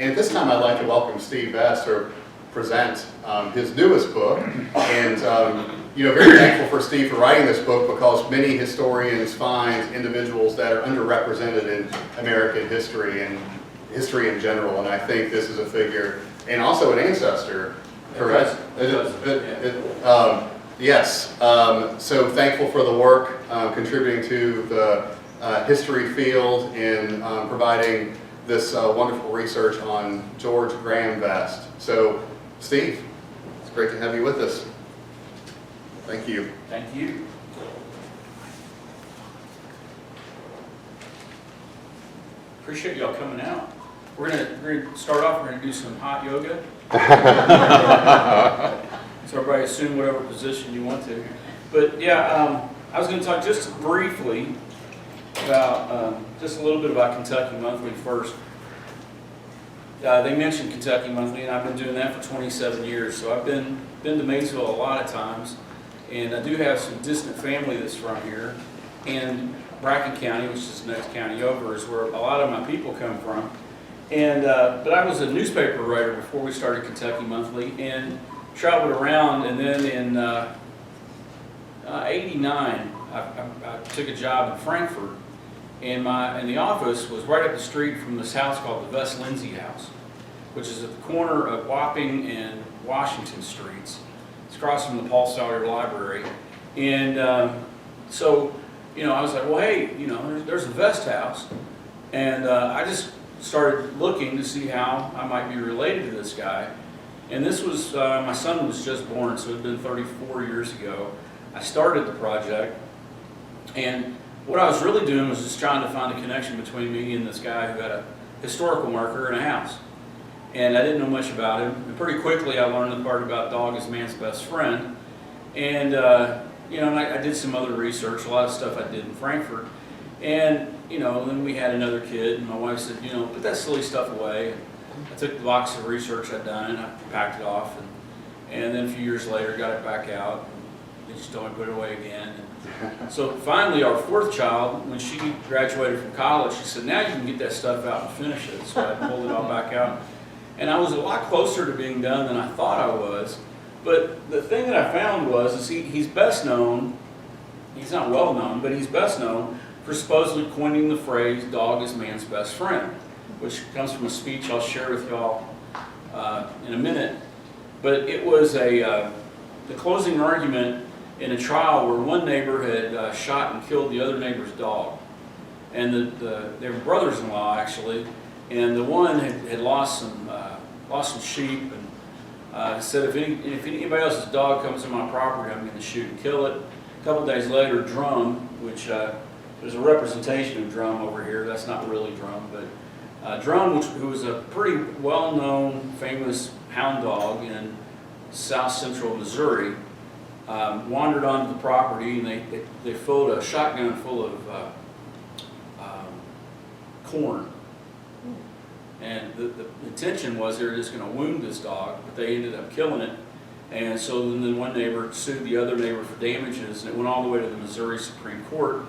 And at this time, I'd like to welcome Steve Vest to present his newest book. And very thankful for Steve for writing this book, because many historians find individuals that are underrepresented in American history and history in general. And I think this is a figure, and also an ancestor, correct? Yes. So thankful for the work, contributing to the history field and providing this wonderful research on George Graham Vest. So, Steve, it's great to have you with us. Thank you. Thank you. Appreciate y'all coming out. We're gonna start off. We're gonna do some hot yoga. So everybody assume whatever position you want to. But yeah, I was going to talk just briefly about just a little bit about Kentucky Monthly first. They mentioned Kentucky Monthly, and I've been doing that for 27 years. So I've been to Maysville a lot of times, and I do have some distant family that's from here. And Bracken County, which is the next county over, is where a lot of my people come from. And but I was a newspaper writer before we started Kentucky Monthly, and traveled around. And then in '89, I took a job in Frankfurt, and the office was right up the street from this house called the Vest House, which is at the corner of Wapping and Washington Streets. It's across from the Paul Sawyer Library. And so, I was like, well, hey, there's a Vest House. And I just started looking to see how I might be related to this guy. And this was, my son was just born, so it had been 34 years ago. I started the project, and what I was really doing was just trying to find a connection between me and this guy who had a historical marker in a house. And I didn't know much about him. And pretty quickly I learned the part about dog is man's best friend. And, and I did some other research, a lot of stuff I did in Frankfurt. And, then we had another kid, and my wife said, put that silly stuff away. I took the box of research I'd done, and I packed it off. And then a few years later, got it back out. And they just told me to put it away again. And so finally, our fourth child, when she graduated from college, she said, now you can get that stuff out and finish it. So I pulled it all back out. And I was a lot closer to being done than I thought I was. But the thing that I found was he's best known, he's not well known, but he's best known for supposedly coining the phrase, dog is man's best friend, which comes from a speech I'll share with y'all in a minute. But it was the closing argument in a trial where one neighbor had shot and killed the other neighbor's dog. And they were brothers-in-law, actually, and the one had lost some sheep, and said, if anybody else's dog comes to my property, I'm going to shoot and kill it. A couple days later, Drum, which there's a representation of Drum over here. That's not really Drum, but Drum, who was a pretty well-known, famous hound dog in south central Missouri, wandered onto the property, and they filled a shotgun full of corn. And the intention was they were just going to wound this dog, but they ended up killing it. And so then one neighbor sued the other neighbor for damages, and it went all the way to the Missouri Supreme Court.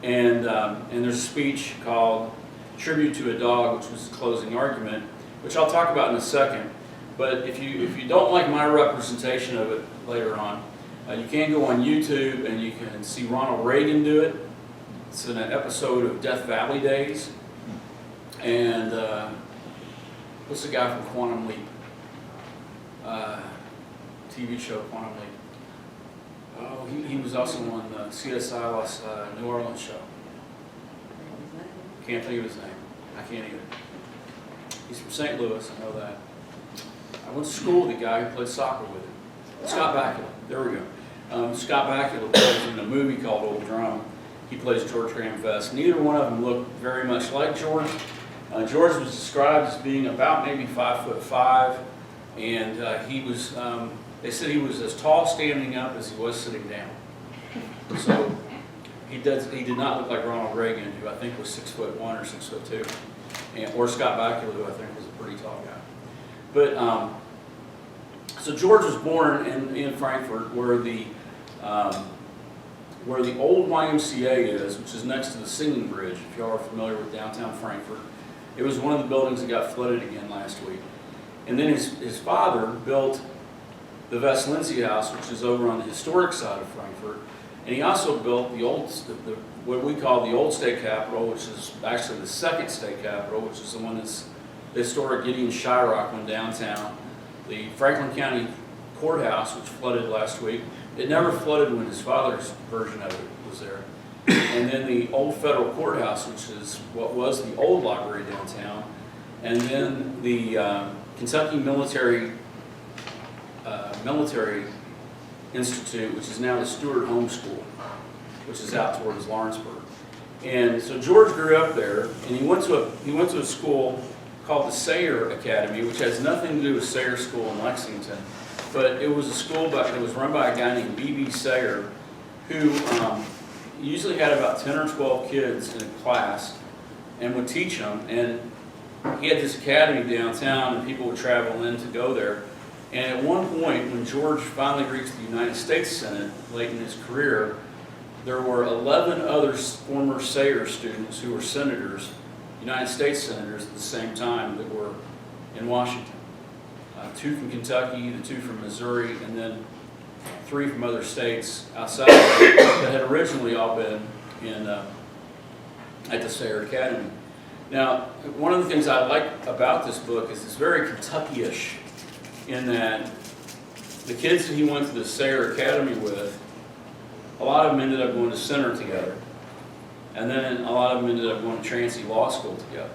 And there's a speech called Tribute to a Dog, which was the closing argument, which I'll talk about in a second. But if you don't like my representation of it later on, you can go on YouTube and you can see Ronald Reagan do it. It's in an episode of Death Valley Days. And what's the guy from Quantum Leap? TV show Quantum Leap. Oh, he was also on the CSI New Orleans show. Can't think of his name. I can't either. He's from St. Louis, I know that. I went to school with the guy who played soccer with him. Scott Bakula. There we go. Scott Bakula plays in a movie called Old Drum. He plays George Graham Vest. Neither one of them looked very much like George. George was described as being about maybe 5'5", and he was. They said he was as tall standing up as he was sitting down. So he did not look like Ronald Reagan, who I think was 6'1" or 6'2", or Scott Bakula, who I think was a pretty tall guy. But so George was born in Frankfurt, where the old YMCA is, which is next to the Singing Bridge. If y'all are familiar with downtown Frankfurt, It was one of the buildings that got flooded again last week. And then his father built the Vest-Lindsay House, which is over on the historic side of Frankfurt. And he also built what we call the old state capitol, which is actually the second state capitol, which is the one that's the historic Gideon Shirock one downtown. The Franklin County Courthouse, which flooded last week. It never flooded when his father's version of it was there. And then the old federal courthouse, which is what was the old library downtown. And then the Kentucky Military Institute, which is now the Stewart Home School, which is out towards Lawrenceburg. And so George grew up there, and he went to a school called the Sayre Academy, which has nothing to do with Sayre School in Lexington, but it was a school that was run by a guy named B.B. Sayre, who usually had about 10 or 12 kids in a class and would teach them. And he had this academy downtown, and people would travel in to go there. And at one point, when George finally reached the United States Senate late in his career, there were 11 other former Sayre students who were senators, United States senators at the same time, that were in Washington. 2 from Kentucky, the 2 from Missouri, and then 3 from other states outside that had originally all been at the Sayre Academy. Now, one of the things I like about this book is it's very Kentucky-ish, in that the kids that he went to the Sayre Academy with, a lot of them ended up going to Center together. And then a lot of them ended up going to Trancey Law School together.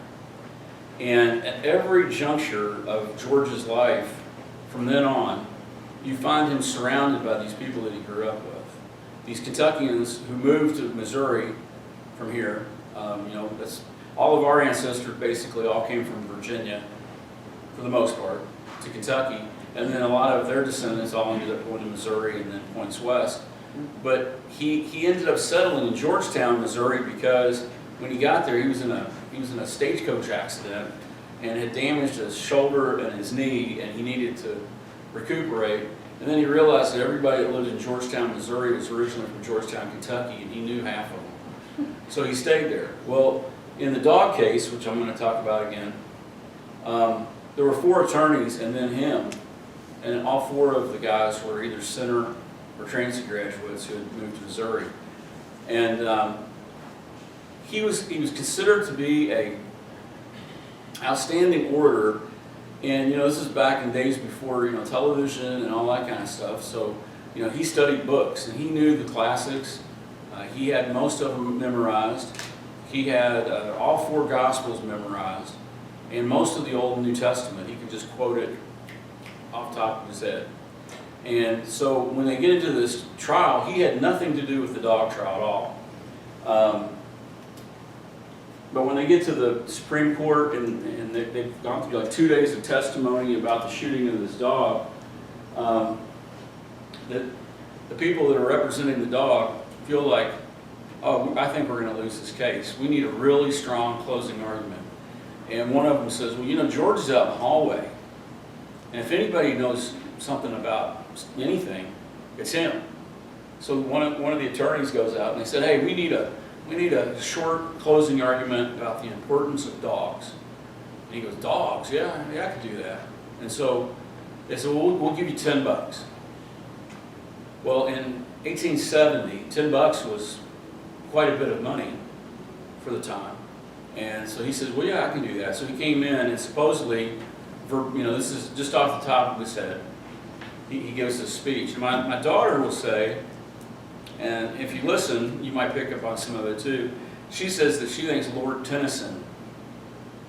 And at every juncture of George's life, from then on, you find him surrounded by these people that he grew up with. These Kentuckians who moved to Missouri from here. That's all of our ancestors basically all came from Virginia, for the most part, to Kentucky. And then a lot of their descendants all ended up going to Missouri and then points west. But he ended up settling in Georgetown, Missouri, because when he got there, he was in a stagecoach accident and had damaged his shoulder and his knee, and he needed to recuperate. And then he realized that everybody that lived in Georgetown, Missouri was originally from Georgetown, Kentucky, and he knew half of them. So he stayed there. Well, in the dog case, which I'm going to talk about again, there were 4 attorneys and then him, and all 4 of the guys were either Center or Trancey graduates who had moved to Missouri. And he was considered to be a outstanding orator. And this is back in days before television and all that kind of stuff. So he studied books and he knew the classics. He had most of them memorized. He had all 4 Gospels memorized, and most of the Old and New Testament. He could just quote it off the top of his head. And so when they get into this trial, he had nothing to do with the dog trial at all. But when they get to the Supreme Court and they've gone through like 2 days of testimony about the shooting of this dog, the people that are representing the dog feel like, oh, I think we're going to lose this case. We need a really strong closing argument. And one of them says, well, George is out in the hallway. And if anybody knows something about anything, it's him. So one of the attorneys goes out and they said, hey, we need a short closing argument about the importance of dogs. And he goes, dogs? Yeah, I could do that. And so they said, well, we'll give you $10. Well, in 1870, $10 was quite a bit of money for the time. And so he says, well, yeah, I can do that. So he came in and supposedly, this is just off the top of his head, he gives this speech. And my daughter will say, and if you listen, you might pick up on some of it too, she says that she thinks Lord Tennyson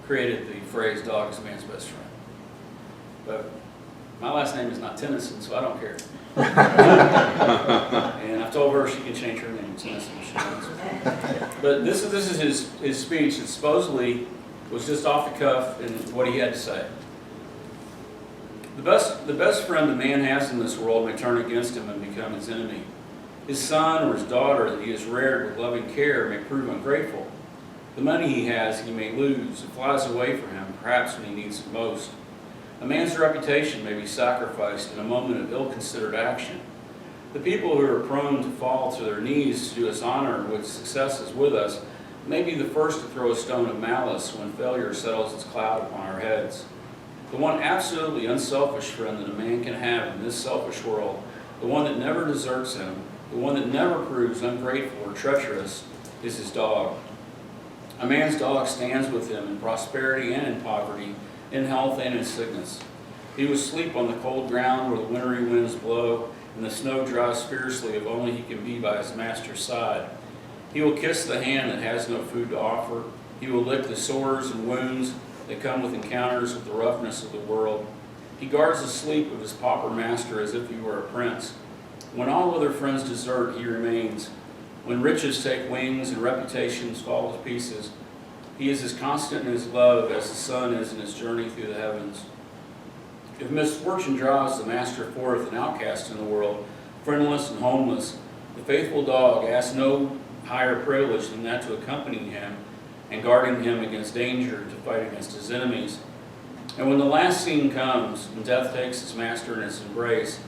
created the phrase, dog is a man's best friend. But my last name is not Tennyson, so I don't care. And I've told her she can change her name to Tennyson if she wants. But this is his speech that supposedly was just off the cuff and what he had to say. The best friend a man has in this world may turn against him and become his enemy. His son or his daughter that he has reared with loving care may prove ungrateful. The money he has he may lose. It flies away from him, perhaps when he needs it most. A man's reputation may be sacrificed in a moment of ill-considered action. The people who are prone to fall to their knees to do us honor with successes with us maybe the first to throw a stone of malice when failure settles its cloud upon our heads. The one absolutely unselfish friend that a man can have in this selfish world, the one that never deserts him, the one that never proves ungrateful or treacherous, is his dog. A man's dog stands with him in prosperity and in poverty, in health and in sickness. He will sleep on the cold ground where the wintry winds blow and the snow dries fiercely if only he can be by his master's side. He will kiss the hand that has no food to offer. He will lick the sores and wounds that come with encounters with the roughness of the world. He guards the sleep of his pauper master as if he were a prince. When all other friends desert, he remains. When riches take wings and reputations fall to pieces, he is as constant in his love as the sun is in his journey through the heavens. If misfortune draws the master forth an outcast in the world, friendless and homeless, the faithful dog asks no higher privilege than that to accompany him and guarding him against danger to fight against his enemies. And when the last scene comes, and death takes his master in its embrace,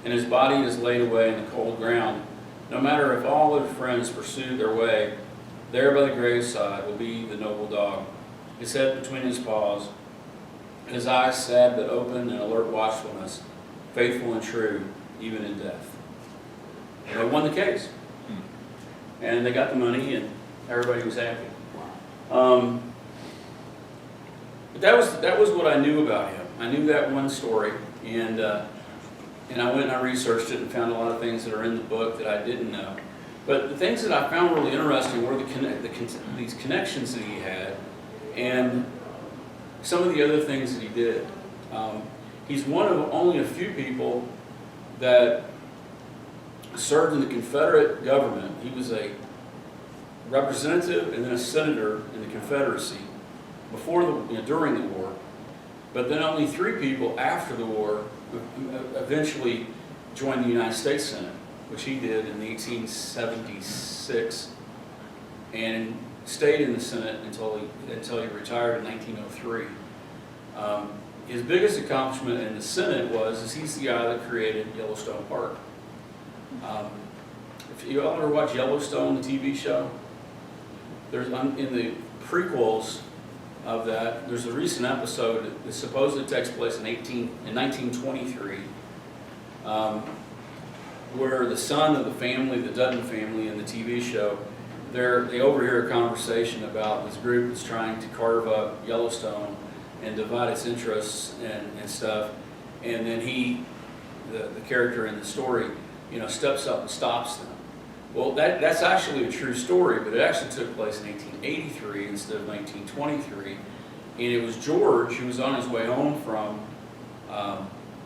and his body is laid away in the cold ground, no matter if all other friends pursue their way, there by the graveside will be the noble dog, his head between his paws, his eyes sad but open in alert watchfulness, faithful and true, even in death. And they won the case. And they got the money, and everybody was happy. But that was what I knew about him. I knew that one story, and I went and I researched it and found a lot of things that are in the book that I didn't know. But the things that I found really interesting were these connections that he had, and some of the other things that he did. He's one of only a few people that served in the Confederate government. He was a representative and then a senator in the Confederacy during the war. But then only 3 people after the war eventually joined the United States Senate, which he did in 1876, and stayed in the Senate until he retired in 1903. His biggest accomplishment in the Senate is he's the guy that created Yellowstone Park. If you all ever watch Yellowstone, the TV show, there's in the prequels of that, there's a recent episode that supposedly takes place in 1923, where the son of the family, the Dutton family in the TV show, they overhear a conversation about this group that's trying to carve up Yellowstone and divide its interests and stuff, and then the character in the story, steps up and stops them. Well, that's actually a true story, but it actually took place in 1883 instead of 1923. And it was George who was on his way home from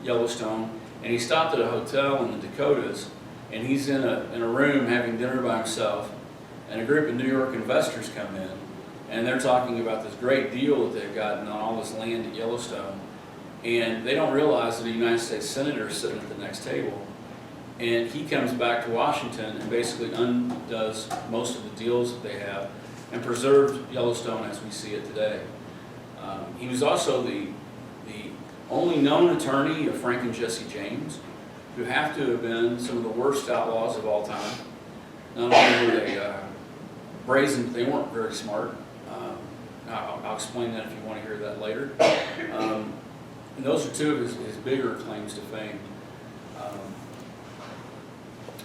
Yellowstone, and he stopped at a hotel in the Dakotas, and he's in a room having dinner by himself, and a group of New York investors come in, and they're talking about this great deal that they've gotten on all this land at Yellowstone, and they don't realize that a United States senator is sitting at the next table. And he comes back to Washington and basically undoes most of the deals that they have and preserved Yellowstone as we see it today. He was also the only known attorney of Frank and Jesse James, who have to have been some of the worst outlaws of all time. Not only were they brazen, they weren't very smart. I'll explain that if you want to hear that later. And those are 2 of his bigger claims to fame.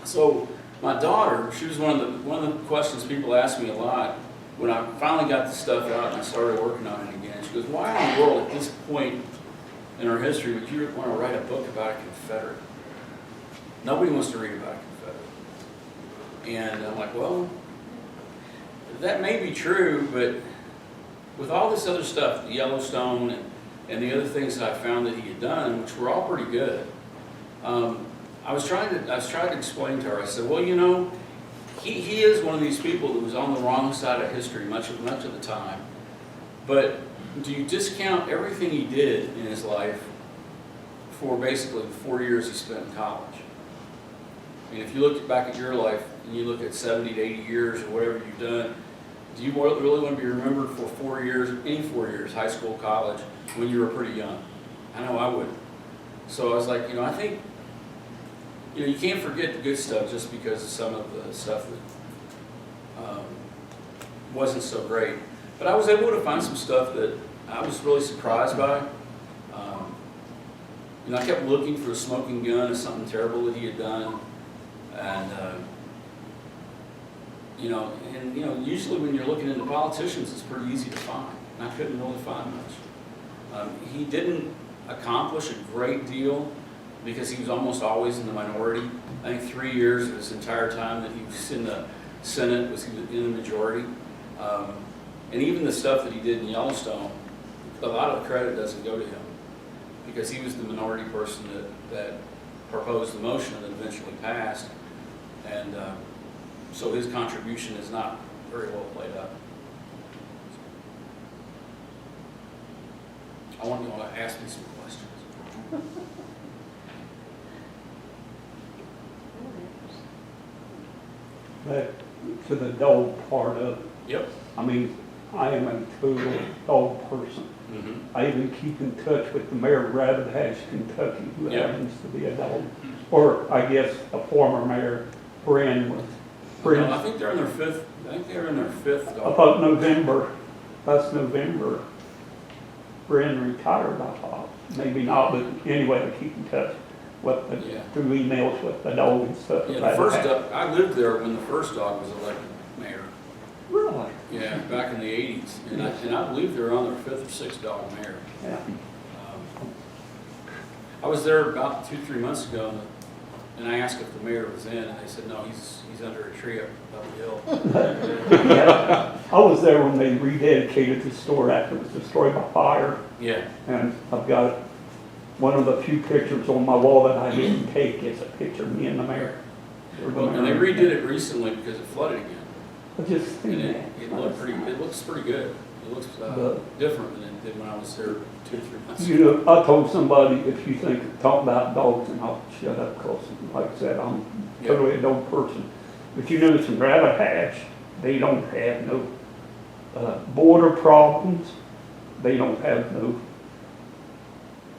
So my daughter, she was one of the questions people ask me a lot when I finally got the stuff out and I started working on it again. She goes, "Why in the world at this point in our history would you want to write a book about a Confederate? Nobody wants to read about a Confederate." And I'm like, well, that may be true, but with all this other stuff, the Yellowstone and the other things that I found that he had done, which were all pretty good, I was trying to explain to her. I said, well, he is one of these people that was on the wrong side of history much of the time. But do you discount everything he did in his life for basically the 4 years he spent in college? I mean, if you look back at your life and you look at 70 to 80 years or whatever you've done, do you really want to be remembered for 4 years, any 4 years, high school, college, when you were pretty young? I know I would. So I was like, I think, you can't forget the good stuff just because of some of the stuff wasn't so great. But I was able to find some stuff that I was really surprised by. You know, I kept looking for a smoking gun as something terrible that he had done, and you know, usually when you're looking into politicians, it's pretty easy to find. And I couldn't really find much. He didn't accomplish a great deal because he was almost always in the minority. I think 3 years of his entire time that he was in the Senate he was in the majority. And even the stuff that he did in Yellowstone, a lot of the credit doesn't go to him because he was the minority person that proposed the motion that eventually passed. And so his contribution is not very well played up. I want you all to ask me some questions. But to the dog part of it, Yep. I mean, I am a total dog person. Mm-hmm. I even keep in touch with the mayor of Rabbit Hatch, Kentucky, who Yeah. happens to be a dog. Or I guess a former mayor, Brand was. No, I think they're in their fifth. I think they're in their fifth dog. About November, last November, Brand retired, I thought. Maybe not, but anyway, I keep in touch with the, Yeah. through emails with the dog and stuff. Yeah, the Rabbit first Hatch. dog. I lived there when the first dog was elected mayor. Really? Yeah, back in the '80s, and I believe they're on their fifth or sixth dog mayor. Yeah. I was there about 2-3 months ago, and I asked if the mayor was in, and they said no, he's under a tree up the hill. Yeah. I was there when they rededicated the store after it was destroyed by fire. Yeah. And I've got one of the few pictures on my wall that I didn't take. It's a picture of me and the mayor. Well, and they redid it recently because it flooded again. I just And think it looks pretty good. It looks different than it did when I was there 2-3 months ago. you know, I told somebody, if you think, talk about dogs, and I'll shut up, because like I said, I'm totally a dog person. But you notice in Rabbit Hatch, they don't have no border problems. They don't have no,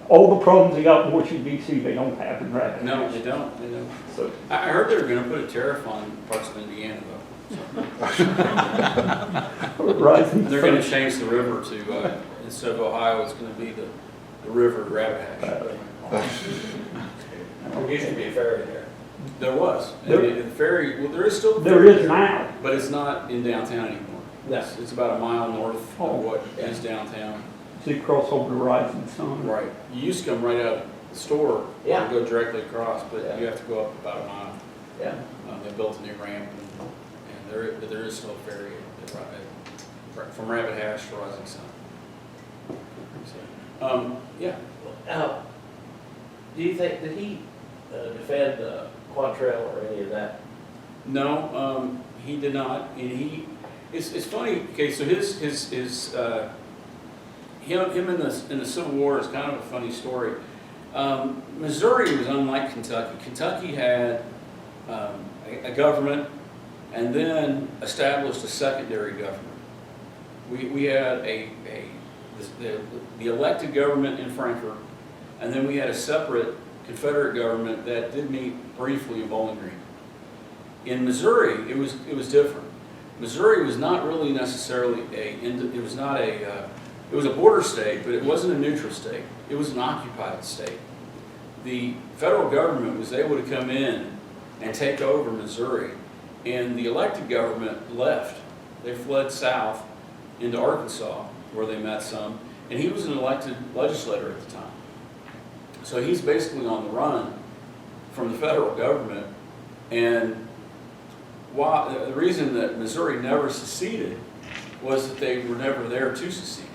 all the problems they got in Washington D.C., they don't have in Rabbit Hatch. No, they don't. They don't. So, I heard they were going to put a tariff on parts of Indiana, though. right. And they're going to change the river to, instead of Ohio, it's going to be the river at Rabbit Hatch. There used to be a ferry there. There was. There- And the ferry, well, there is still a There ferry is there, now. but it's not in downtown anymore. No. It's about a mile north Oh, of what yeah. is downtown. So you cross over the Rising Sun. Right. You used to come right out of the store Yeah. and go directly across, but Yeah. you have to go up about a mile. Yeah. They built a new ramp, and there is still a ferry from Rabbit Hatch to Rising Sun. So, yeah. Now, do you think, did he defend Quantrell or any of that? No, he did not, and it's funny, okay, so him in the Civil War is kind of a funny story. Missouri was unlike Kentucky. Kentucky had a government and then established a secondary government. We had the elected government in Frankfort, and then we had a separate Confederate government that did meet briefly in Bowling Green. In Missouri, it was different. Missouri was not really necessarily it was a border state, but it wasn't a neutral state. It was an occupied state. The federal government was able to come in and take over Missouri, and the elected government left. They fled south into Arkansas, where they met some, and he was an elected legislator at the time. So he's basically on the run from the federal government, and the reason that Missouri never seceded was that they were never there to secede.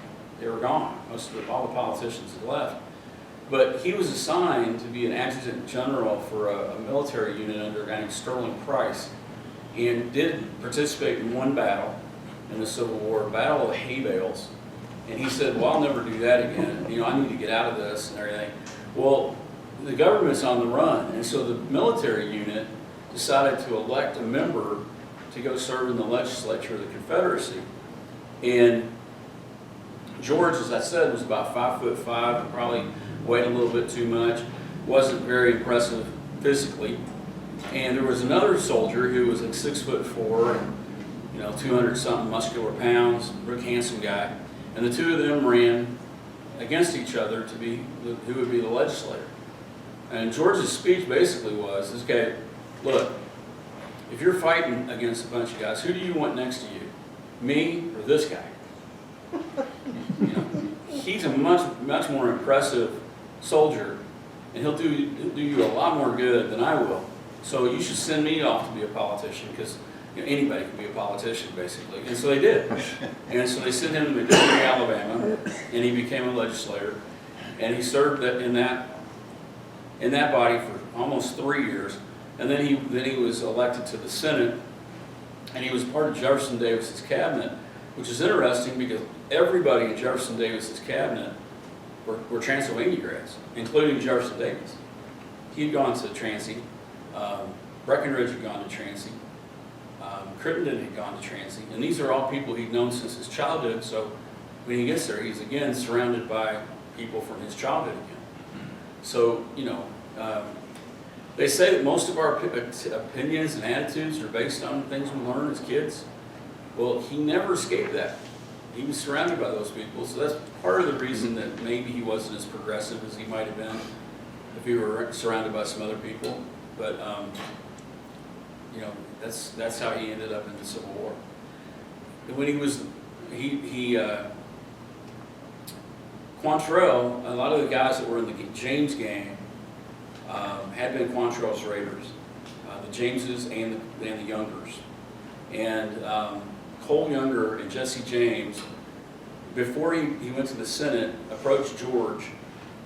They were gone. All the politicians had left. But he was assigned to be an adjutant general for a military unit under a guy named Sterling Price, and did participate in one battle in the Civil War, Battle of the Hay Bales. And he said, well, I'll never do that again. I need to get out of this and everything. Well, the government's on the run, and so the military unit decided to elect a member to go serve in the legislature of the Confederacy. And George, as I said, was about 5'5", and probably weighed a little bit too much, wasn't very impressive physically. And there was another soldier who was like 6'4", 200-something muscular pounds, real handsome guy. And the two of them ran against each other to be who would be the legislator. And George's speech basically was, this guy, look, if you're fighting against a bunch of guys, who do you want next to you? Me or this guy? He's a much more impressive soldier, and he'll do you a lot more good than I will. So you should send me off to be a politician, because anybody can be a politician, basically. And so they did. And so they sent him to Montgomery, Alabama, and he became a legislator. And he served in that body for almost 3 years. And then he was elected to the Senate, and he was part of Jefferson Davis's cabinet, which is interesting because everybody in Jefferson Davis's cabinet were Transylvania grads, including Jefferson Davis. He'd gone to Transy, Breckinridge had gone to Transy, Crittenden had gone to Transy, and these are all people he'd known since his childhood, so when he gets there, he's again surrounded by people from his childhood again. So, they say that most of our opinions and attitudes are based on things we learn as kids. Well, he never escaped that. He was surrounded by those people, so that's part of the reason that maybe he wasn't as progressive as he might have been if he were surrounded by some other people. But that's how he ended up in the Civil War. And when Quantrell, a lot of the guys that were in the James gang had been Quantrell's raiders, the Jameses and the Youngers. And Cole Younger and Jesse James, before he went to the Senate, approached George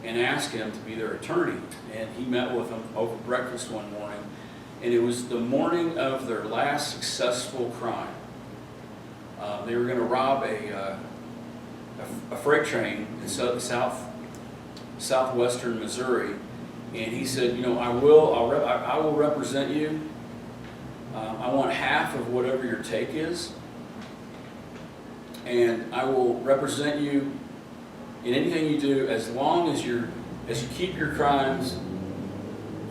and asked him to be their attorney. And he met with them over breakfast one morning. And it was the morning of their last successful crime. They were going to rob a freight train in southwestern Missouri. And he said, I will represent you. I want half of whatever your take is. And I will represent you in anything you do as long as you keep your crimes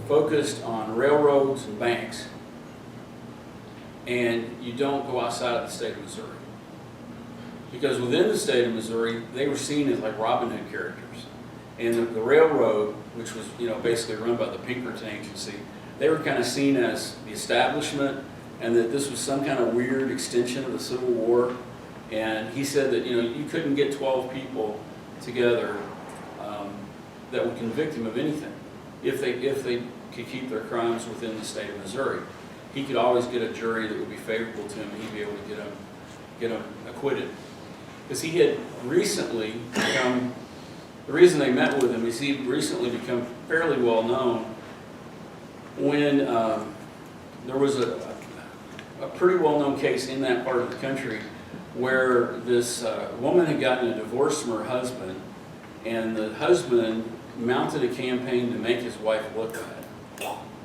focused on railroads and banks, and you don't go outside of the state of Missouri. Because within the state of Missouri, they were seen as like Robin Hood characters. And the railroad, which was basically run by the Pinkerton Agency, they were kind of seen as the establishment, and that this was some kind of weird extension of the Civil War. And he said that you couldn't get 12 people together that would convict him of anything if they could keep their crimes within the state of Missouri. He could always get a jury that would be favorable to him, and he'd be able to get him acquitted. Because he had recently become, the reason they met with him is he had recently become fairly well known when there was a pretty well known case in that part of the country where this woman had gotten a divorce from her husband, and the husband mounted a campaign to make his wife look bad,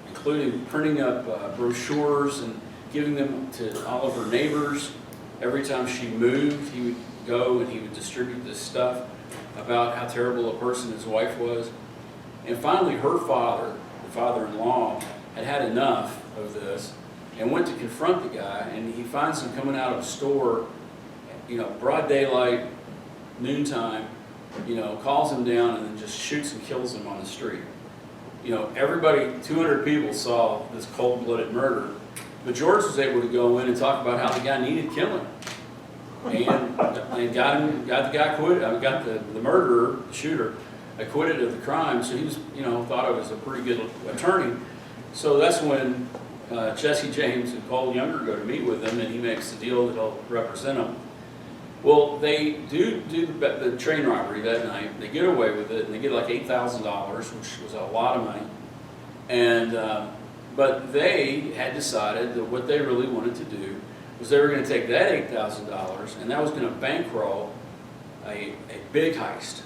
including printing up brochures and giving them to all of her neighbors. Every time she moved, he would go and he would distribute this stuff about how terrible a person his wife was. And finally, her father, the father-in-law, had had enough of this and went to confront the guy, and he finds him coming out of a store, broad daylight, noontime, calls him down and then just shoots and kills him on the street. Everybody, 200 people saw this cold-blooded murder, but George was able to go in and talk about how the guy needed killing, and got the guy acquitted. Got the murderer, the shooter, acquitted of the crime. So he was, thought of as a pretty good attorney. So that's when Jesse James and Cole Younger go to meet with him, and he makes the deal that he'll represent him. Well, they do the train robbery that night. They get away with it, and they get like $8,000, which was a lot of money. And but they had decided that what they really wanted to do was they were going to take that $8,000, and that was going to bankroll a big heist.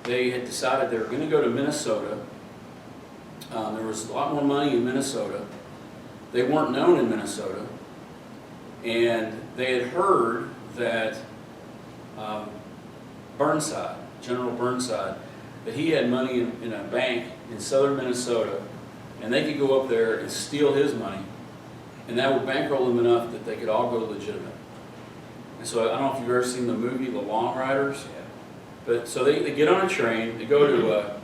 They had decided they were going to go to Minnesota. There was a lot more money in Minnesota. They weren't known in Minnesota, and they had heard that Burnside, General Burnside, that he had money in a bank in southern Minnesota, and they could go up there and steal his money and that would bankroll them enough that they could all go legitimate. And so I don't know if you've ever seen the movie The Long Riders, but so they get on a train, they go to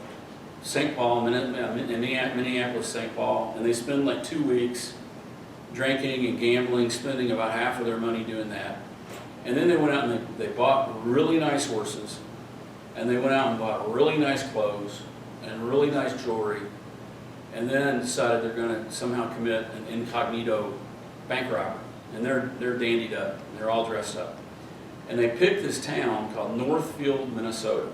St. Paul, Minneapolis, St. Paul, and they spend like 2 weeks drinking and gambling, spending about half of their money doing that. And then they went out and they bought really nice horses, and they went out and bought really nice clothes and really nice jewelry, and then decided they're going to somehow commit an incognito bank robbery. And they're dandied up, and they're all dressed up. And they picked this town called Northfield, Minnesota.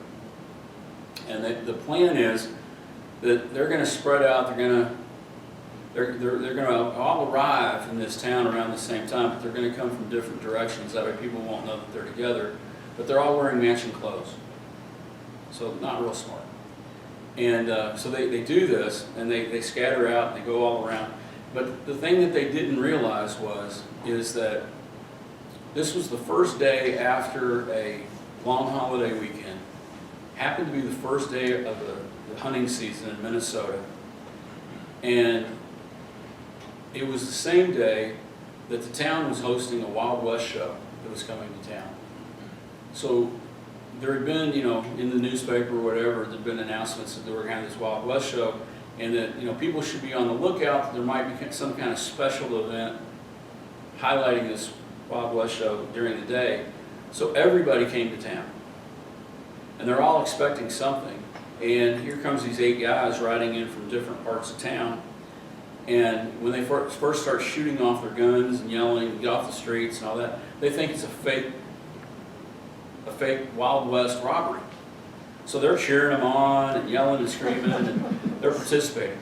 And the plan is that they're going to spread out, they're going to all arrive in this town around the same time, but they're going to come from different directions. That way people won't know that they're together. But they're all wearing matching clothes. So not real smart. And so they do this, and they scatter out, and they go all around. But the thing that they didn't realize is that this was the first day after a long holiday weekend. Happened to be the first day of the hunting season in Minnesota. And it was the same day that the town was hosting a Wild West show that was coming to town. So there had been, in the newspaper or whatever, there had been announcements that they were having this Wild West show, and that, people should be on the lookout that there might be some kind of special event highlighting this Wild West show during the day. So everybody came to town. And they're all expecting something. And here comes these 8 guys riding in from different parts of town. And when they first start shooting off their guns and yelling, get off the streets and all that, they think it's a fake Wild West robbery. So they're cheering them on and yelling and screaming, and they're participating.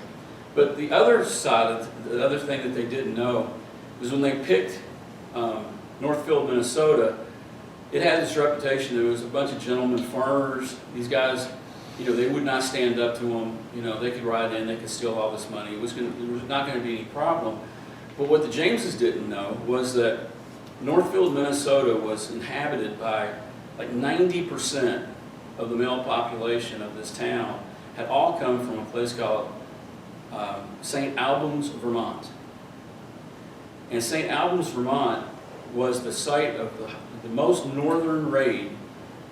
But the other side, the other thing that they didn't know was when they picked Northfield, Minnesota, it had this reputation. There was a bunch of gentlemen farmers. These guys, they would not stand up to them. They could ride in, they could steal all this money. There was not going to be any problem. But what the Jameses didn't know was that Northfield, Minnesota was inhabited by like 90% of the male population of this town had all come from a place called St. Albans, Vermont. And St. Albans, Vermont was the site of the most northern raid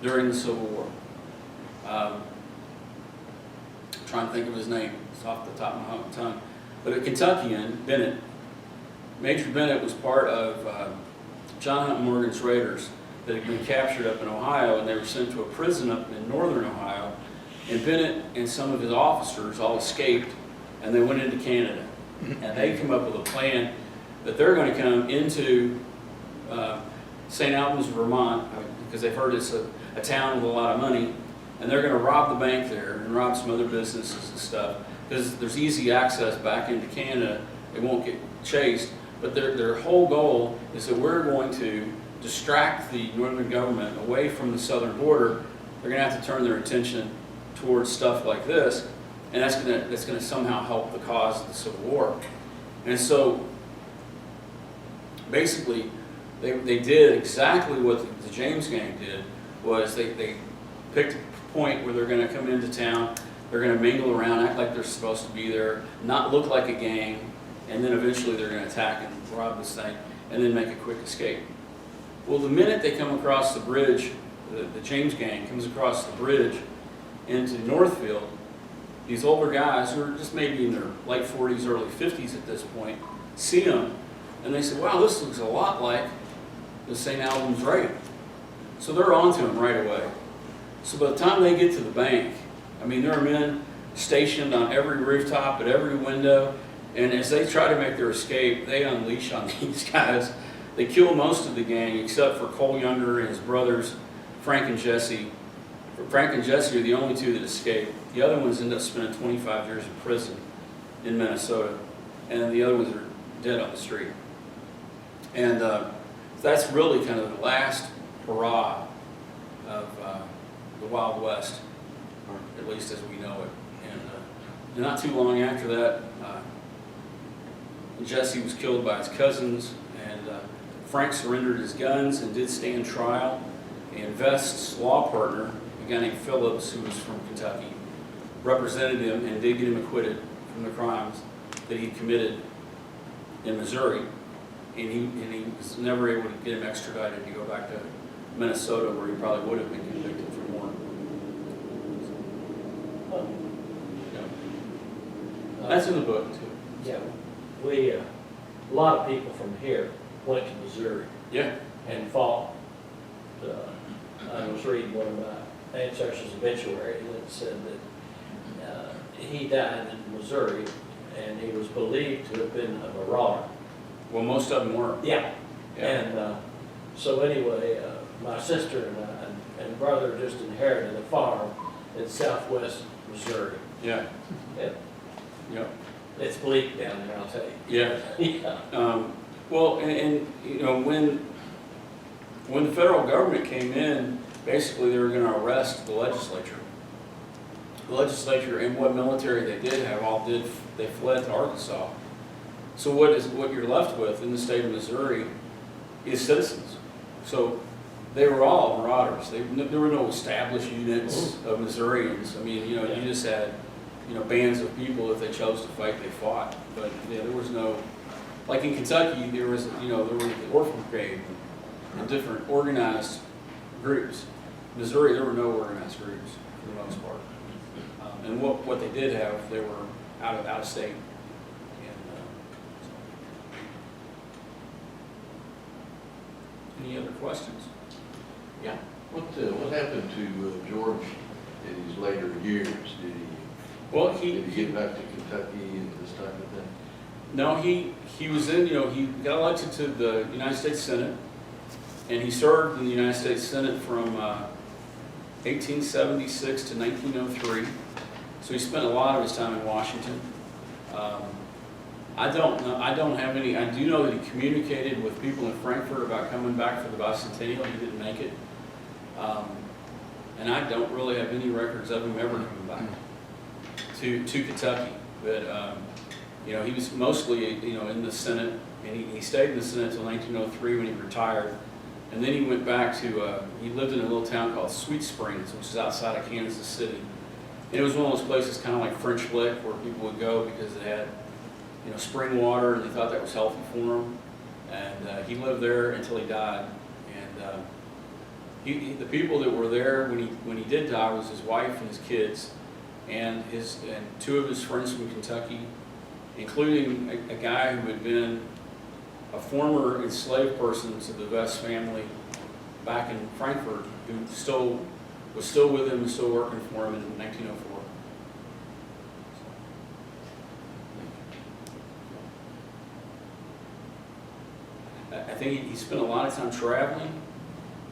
during the Civil War. I'm trying to think of his name. It's off the top of my tongue. But a Kentuckian, Bennett. Major Bennett was part of John Hunt Morgan's raiders that had been captured up in Ohio, and they were sent to a prison up in northern Ohio. And Bennett and some of his officers all escaped, and they went into Canada. And they came up with a plan that they're going to come into St. Albans, Vermont, because they've heard it's a town with a lot of money, and they're going to rob the bank there and rob some other businesses and stuff, because there's easy access back into Canada. They won't get chased, but their whole goal is that we're going to distract the northern government away from the southern border. They're going to have to turn their attention towards stuff like this, and that's going to somehow help the cause of the Civil War. And so basically they did exactly what the James gang did. Was they picked a point where they're going to come into town, they're going to mingle around, act like they're supposed to be there, not look like a gang, and then eventually they're going to attack and rob this thing, and then make a quick escape. Well, the minute they come across the bridge, the James gang comes across the bridge into Northfield, these older guys who are just maybe in their late 40s, early 50s at this point, see them, and they say, wow, this looks a lot like the St. Albans raid. So they're onto them right away. So by the time they get to the bank, there are men stationed on every rooftop, at every window, and as they try to make their escape, they unleash on these guys. They kill most of the gang except for Cole Younger and his brothers, Frank and Jesse. Frank and Jesse are the only two that escape. The other ones end up spending 25 years in prison in Minnesota, and the other ones are dead on the street. And that's really kind of the last hurrah of the Wild West, or at least as we know it. And not too long after that, Jesse was killed by his cousins, and Frank surrendered his guns and did stand trial. And Vest's law partner, a guy named Phillips, who was from Kentucky, represented him and did get him acquitted from the crimes that he committed in Missouri. and he was never able to get him extradited to go back to Minnesota, where he probably would have been convicted for more. Oh, Yeah. That's in the book too. yeah, we, a lot of people from here went to Missouri Yeah. and fought. I was reading one of my ancestors' obituary that said that he died in Missouri, and he was believed to have been a marauder. Well, most of them were. Yeah. Yeah. And so anyway, my sister and I and brother just inherited a farm in southwest Missouri. Yeah. Yeah. Yep. It's bleak down there, I'll tell you. Yeah. Yeah. Well, and you know, when the federal government came in, basically they were going to arrest the legislature. The legislature and what military they did have they fled to Arkansas. So what you're left with in the state of Missouri is citizens. So they were all marauders. There were no established units of Missourians. I mean, you know, you just had, you know, bands of people. If they chose to fight, they fought. But yeah, there was no, like in Kentucky, there was, you know, there was the Orphan Brigade and different organized groups. In Missouri, there were no organized groups for the most part. And what they did have, they were out of state. Any other questions? Yeah. What happened to George in his later years? Well, Did he get back to Kentucky and this type of thing? No, he was in, you know, he got elected to the United States Senate, and he served in the United States Senate from 1876 to 1903. So he spent a lot of his time in Washington. I don't have any, I do know that he communicated with people in Frankfurt about coming back for the bicentennial. He didn't make it. And I don't really have any records of him ever coming back to Kentucky. But, you know, he was mostly, you know, in the Senate, and he stayed in the Senate until 1903 when he retired. And then he went back to, he lived in a little town called Sweet Springs, which is outside of Kansas City. And it was one of those places kind of like French Lick, where people would go because it had, you know, spring water, and they thought that was healthy for them. And he lived there until he died. And the people that were there when he did die was his wife and his kids, and two of his friends from Kentucky, including a guy who had been a former enslaved person to the Vest family back in Frankfurt, who was still with him and still working for him in 1904. I think he spent a lot of time traveling.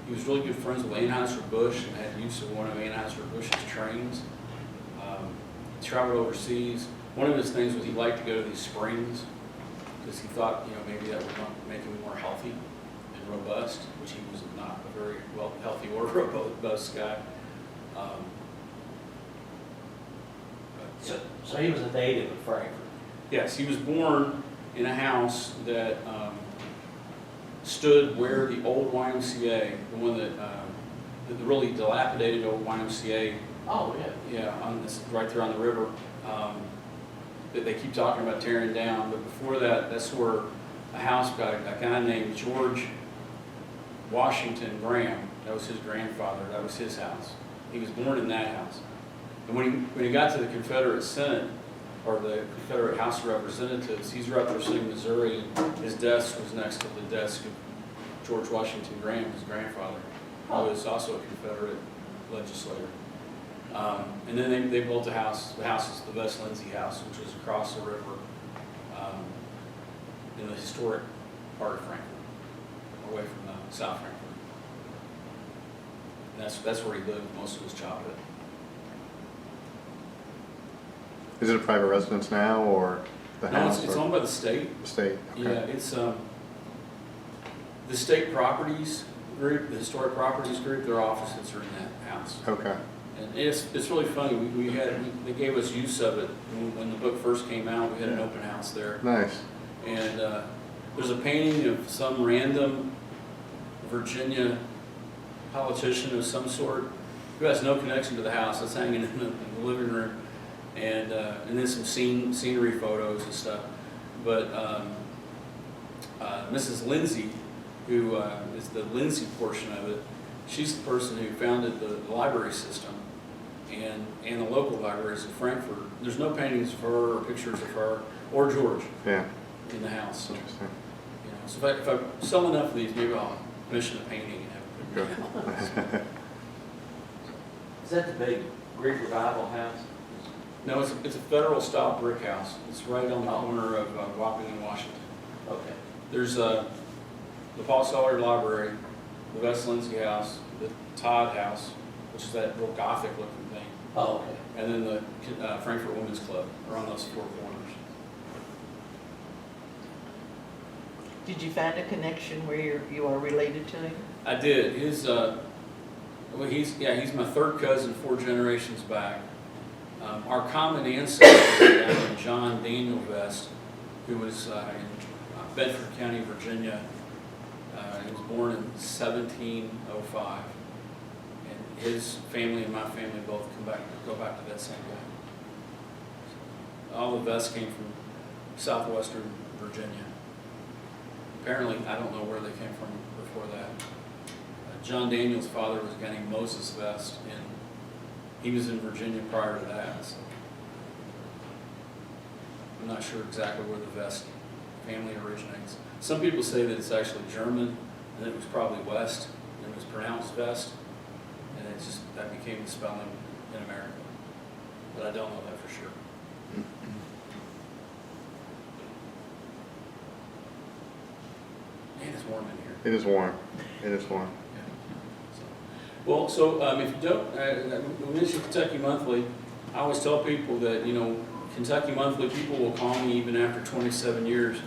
He was really good friends with Anheuser-Busch and had use of one of Anheuser-Busch's trains. He traveled overseas. One of his things was he liked to go to these springs because he thought, you know, maybe that would make him more healthy and robust, which he was not a very healthy or robust guy. So he was a native of Frankfurt. Yes, he was born in a house that stood where the old YMCA, the one that the really dilapidated old YMCA. Oh, yeah. Yeah, right there on the river. That they keep talking about tearing down, but before that, that's where a house got a guy named George Washington Graham. That was his grandfather. That was his house. He was born in that house. And when he got to the Confederate Senate, or the Confederate House of Representatives, he's representing Missouri, and his desk was next to the desk of George Washington Graham, his grandfather, who was also a Confederate legislator. And then they built a house. The house is the Vest-Lindsey house, which was across the river in the historic part of Frankfurt, away from South Frankfurt. And that's where he lived most of his childhood. Is it a private residence now, or the No, house? it's owned by the state. The state, okay. Yeah, it's the state properties group, the historic properties group. Their offices are in that house. Okay. And it's really funny. They gave us use of it when the book first came out. We had an open house there, Nice. and there's a painting of some random Virginia politician of some sort who has no connection to the house. That's hanging in the living room, and then some scenery photos and stuff. But Mrs. Lindsay, who is the Lindsay portion of it. She's the person who founded the library system and the local libraries in Frankfurt. There's no paintings of her or pictures of her or George Yeah. in the house. So, Interesting. you know, so if I sell enough of these, maybe I'll commission a painting and have it put in the house. Is that the big Greek revival house? No, it's a federal style brick house. It's right on the corner of Wapping and Washington. Okay. There's the Paul Sawyer Library, the West Lindsay House, the Todd House, which is that real Gothic looking thing, Oh, okay. and then the Frankfurt Women's Club are on those four corners. Did you find a connection where you are related to him? I did. He's my third cousin 4 generations back. Our common ancestor was John Daniel Vest, who was in Bedford County, Virginia. He was born in 1705, and his family and my family both go back to that same guy. All the Vests came from southwestern Virginia. Apparently, I don't know where they came from before that. John Daniel's father was a guy named Moses Vest, and he was in Virginia prior to that. So I'm not sure exactly where the Vest family originates. Some people say that it's actually German, and it was probably West, and it was pronounced Vest, and that became the spelling in America. But I don't know that for sure. Man, it's warm in here. It is warm. It is warm. Well, so if you don't, we mentioned Kentucky Monthly. I always tell people that, Kentucky Monthly people will call me even after 27 years,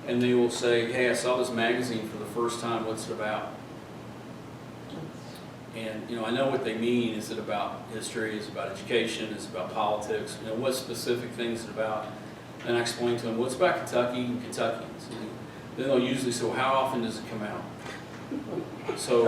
and they will say, hey, I saw this magazine for the first time, what's it about? And, I know what they mean. Is it about history? Is it about education? Is it about politics? What specific things is it about? And I explain to them, well, it's about Kentucky and Kentuckians. And then they'll usually say, well, how often does it come out? So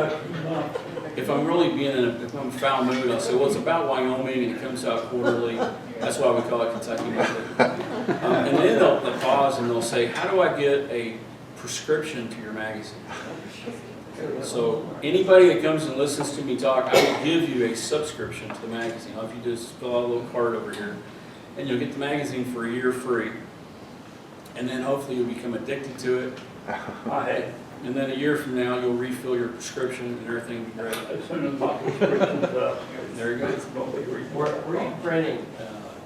if I'm really if I'm foul mood, I'll say, well, it's about Wyoming and it comes out quarterly. That's why we call it Kentucky Monthly. And then they'll pause and they'll say, how do I get a prescription to your magazine? So anybody that comes and listens to me talk, I will give you a subscription to the magazine. All you do is fill out a little card over here, and you'll get the magazine for a year free. And then hopefully you'll become addicted to it. And then a year from now, you'll refill your prescription and everything will be great. As soon as my prescription's up, There you go. it's going to be Were you printing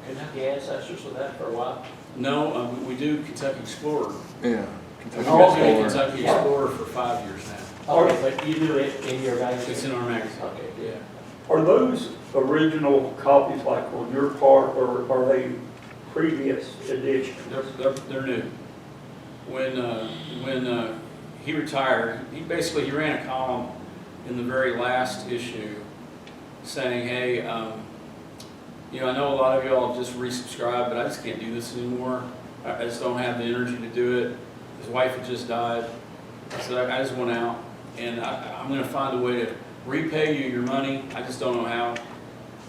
Kentucky Ancestors with that for a while? No, we do Kentucky Explorer. Yeah. We've been doing Kentucky Explorer for 5 years now. Okay, but you do it in your magazine? It's in our magazine. Okay, Yeah. Are those original copies like on your part, or are they previous editions? They're new. When he retired, he ran a column in the very last issue saying, hey, I know a lot of y'all have just resubscribed, but I just can't do this anymore. I just don't have the energy to do it. His wife had just died. So I just went out, and I'm going to find a way to repay you your money. I just don't know how.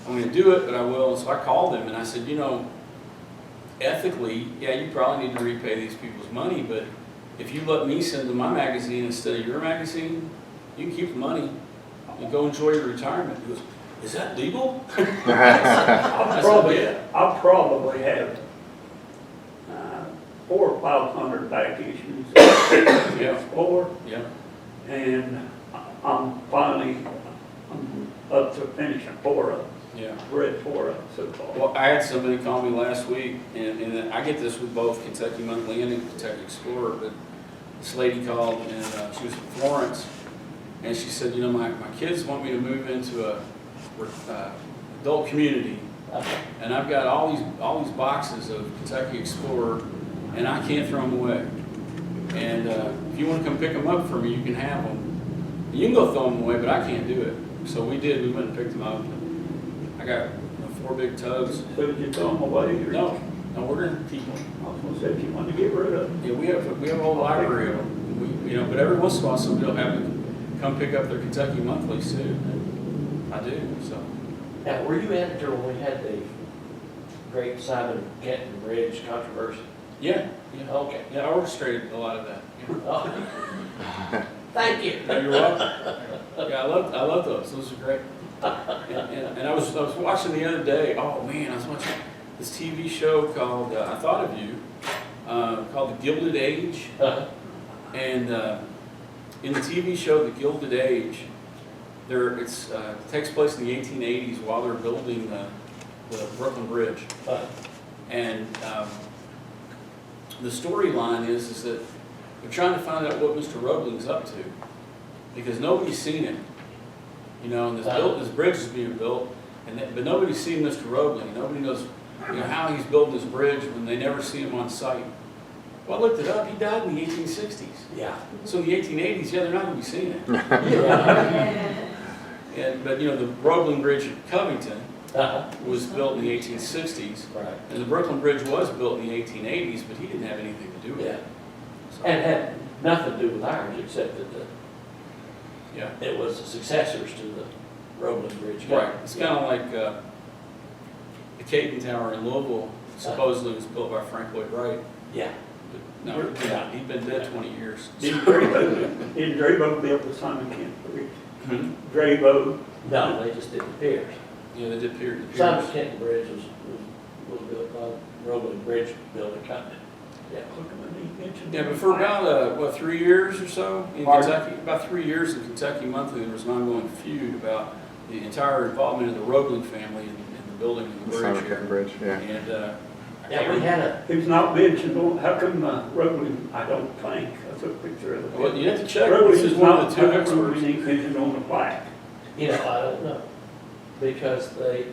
I'm going to do it, but I will. And so I called him, and I said, ethically, yeah, you probably need to repay these people's money, but if you let me send them my magazine instead of your magazine, you can keep the money and go enjoy your retirement. He goes, is that legal? I probably have 400 or 500 back issues of Explorer, Yeah. and I'm up to finishing 4 of them. Yeah. Read 4 of them so far. Well, I had somebody call me last week, and I get this with both Kentucky Monthly and Kentucky Explorer, but this lady called, and she was from Florence, and she said, my kids want me to move into a adult community, and I've got all these boxes of Kentucky Explorer, and I can't throw them away. And if you want to come pick them up for me, you can have them. And you can go throw them away, but I can't do it. So we did. We went and picked them up. I got 4 big tubs. So did you throw them away? Or No, we're going to keep them. I was going to say if you wanted to get rid of them. Yeah, we have a whole library of them. But every once in a while somebody will have to come pick up their Kentucky Monthlies too. And I do. So. Now, were you editor when we had the great Simon Kenton Bridge controversy? Yeah. Okay. Yeah, I orchestrated a lot of that. Oh. Thank you. No, you're welcome. Yeah, I love those. Those are great. And I was watching the other day. Oh man, I was watching this TV show called I Thought of You, called The Gilded Age. And in the TV show The Gilded Age, it takes place in the 1880s while they're building the Brooklyn Bridge. And the storyline is that they're trying to find out what Mr. Roebling's up to, because nobody's seen him. You know, and this bridge is being built, but nobody's seen Mr. Roebling. Nobody knows, how he's building this bridge when they never see him on site. Well, I looked it up. He died in the 1860s. Yeah. So in the 1880s, they're not going to be seeing it. Yeah. But the Roebling Bridge at Covington was built in the 1860s. Right. And the Brooklyn Bridge was built in the 1880s, but he didn't have anything to do with Yeah. it. So, And had nothing to do with ours, except that yeah. it was the successors to the Roebling Bridge. Right. It's kind of like the Caton Tower in Louisville supposedly was built by Frank Lloyd Wright. Yeah. But no, he'd been dead 20 years. Didn't Drabo build the Simon Kent Bridge? Drabo. No, they just did the piers. Yeah, they did pier. Simon Kenton Bridge was built by Roebling Bridge Building Company. Yeah. Yeah, but for about, 3 years or so in Pardon? Kentucky, about 3 years in Kentucky Monthly, there was an ongoing feud about the entire involvement of the Roebling family in the building of the bridge. Simon Kent Bridge, yeah. And, Yeah, we had a, He's not mentioned, how come Roebling, I don't think, I took a picture of it. well, you have to check. Roebling This is one of the two how come experts. Roebling ain't mentioned on the plaque? I don't know, because they,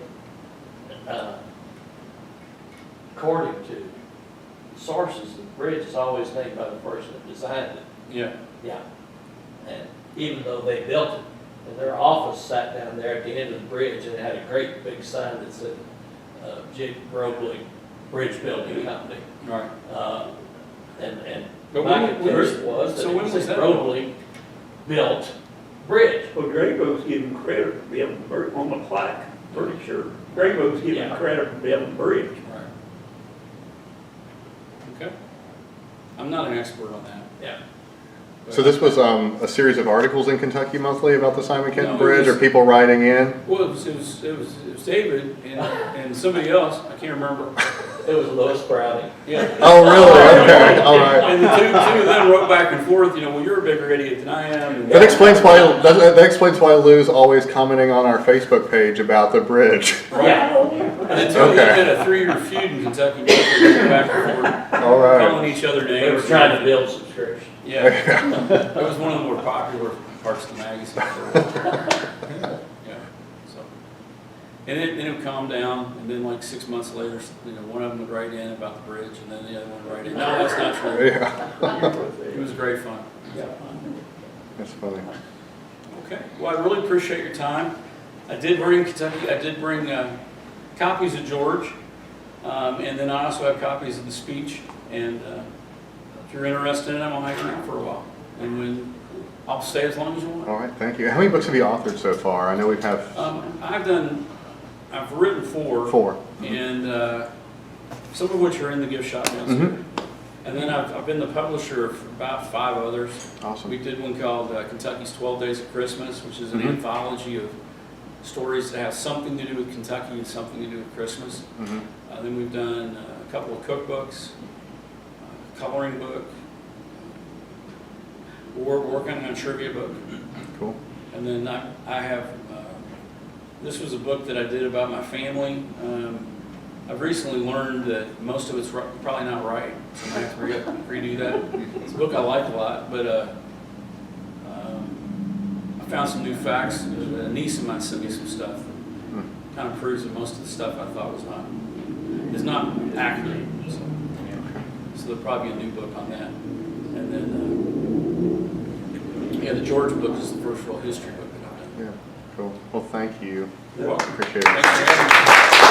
according to sources, the bridge is always named by the person that designed it. Yeah. Yeah. And even though they built it, and their office sat down there at the end of the bridge and it had a great big sign that said, J. Roebling Bridge Building Company. Right. And But my when conclusion was so that when it was said that? Roebling built bridge. Well, Drabo's giving credit for building the bridge on the plaque, pretty sure. Drabo's giving Yeah. credit for building the bridge. Right. Okay. I'm not an expert on that. Yeah. but- So this was a series of articles in Kentucky Monthly about the Simon Kent No, it Bridge, or was- people writing in? Well, it was David and somebody else, I can't remember. It was Louis Browning. Yeah. Oh, really? Okay, all right. And the two of them wrote back and forth, well, you're a bigger idiot than I am. And That explains why Lou's always commenting on our Facebook page about the bridge. Yeah. And the two of them had a 3-year feud in Kentucky, back and forth, All right. calling each other names. They were trying to build subscription. Yeah, it was one of the more popular parts of the magazine. Yeah, so. And it calmed down, and then like 6 months later, one of them would write in about the bridge, and then the other one would write in. No, that's not true. Yeah, It was great fun. that's funny. Okay, well, I really appreciate your time. I did bring copies of George, and then I also have copies of the speech, and if you're interested in them, I'll hang around for a while. And when I'll stay as long as you want. All right, thank you. How many books have you authored so far? I know we've had I've written 4. 4. And some of which are in the gift shop downstairs. And then I've been the publisher of about 5 others. Awesome. We did one called Kentucky's 12 Days of Christmas, which is an anthology of stories that have something to do with Kentucky and something to do with Christmas. Then we've done a couple of cookbooks, a coloring book. We're working on a trivia book. Cool. And then I have, this was a book that I did about my family. I've recently learned that most of it's probably not right, so I have to redo that. It's a book I like a lot, but I found some new facts. A niece of mine sent me some stuff that kind of proves that most of the stuff I thought is not accurate. So there'll probably be a new book on that. And then, the George book is the first real history book that I've done. Yeah, cool. Well, thank you. You're welcome. Appreciate it. Thanks for having me.